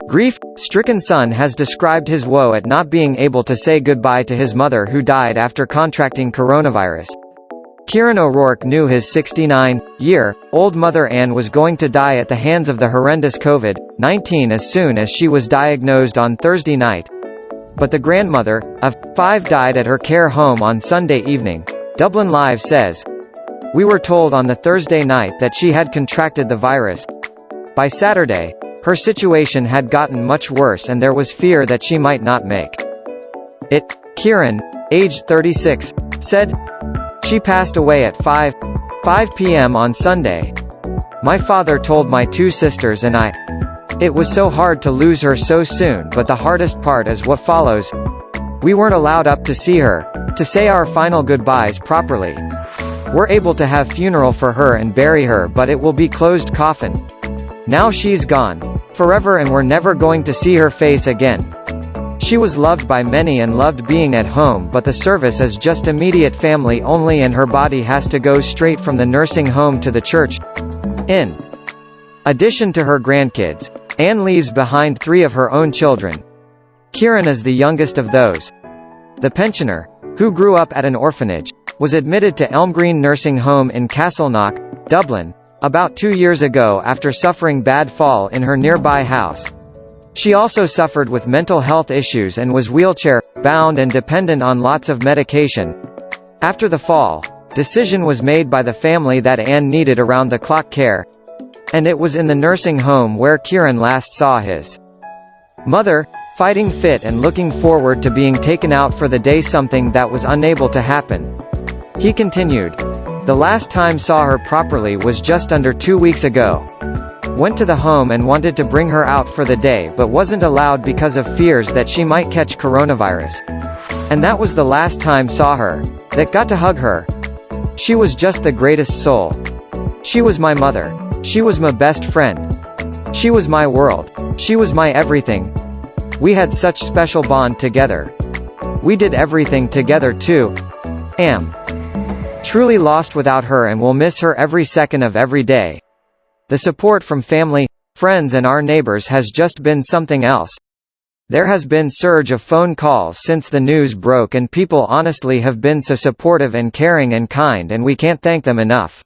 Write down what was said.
Grief-stricken son has described his woe at not being able to say goodbye to his mother who died after contracting coronavirus. Kieran O'Rourke knew his 69-year-old mother Anne was going to die at the hands of the horrendous COVID-19 as soon as she was diagnosed on Thursday night. But the grandmother, of 5, died at her care home on Sunday evening. Dublin Live says, "We were told on the Thursday night that she had contracted the virus. By Saturday, her situation had gotten much worse and there was fear that she might not make it." Kieran, aged 36, said, "She passed away at 5 p.m. on Sunday. My father told my 2 sisters and I. It was so hard to lose her so soon, but the hardest part is what follows. We weren't allowed up to see her, to say our final goodbyes properly. We're able to have funeral for her and bury her, but it will be closed coffin. Now she's gone. Forever, and we're never going to see her face again. She was loved by many and loved being at home, but the service is just immediate family only and her body has to go straight from the nursing home to the church." In addition to her grandkids, Anne leaves behind 3 of her own children. Kieran is the youngest of those. The pensioner, who grew up at an orphanage, was admitted to Elmgreen Nursing Home in Castleknock, Dublin, about 2 years ago after suffering bad fall in her nearby house. She also suffered with mental health issues and was wheelchair-bound and dependent on lots of medication. After the fall, decision was made by the family that Anne needed around-the-clock care. And it was in the nursing home where Kieran last saw his mother, fighting fit and looking forward to being taken out for the day, something that was unable to happen. He continued, "The last time saw her properly was just under 2 weeks ago. Went to the home and wanted to bring her out for the day but wasn't allowed because of fears that she might catch coronavirus. And that was the last time saw her. That got to hug her. She was just the greatest soul. She was my mother. She was my best friend. She was my world. She was my everything. We had such special bond together. We did everything together too. Am truly lost without her and will miss her every second of every day. The support from family, friends and our neighbors has just been something else. There has been surge of phone calls since the news broke and people honestly have been so supportive and caring and kind, and we can't thank them enough."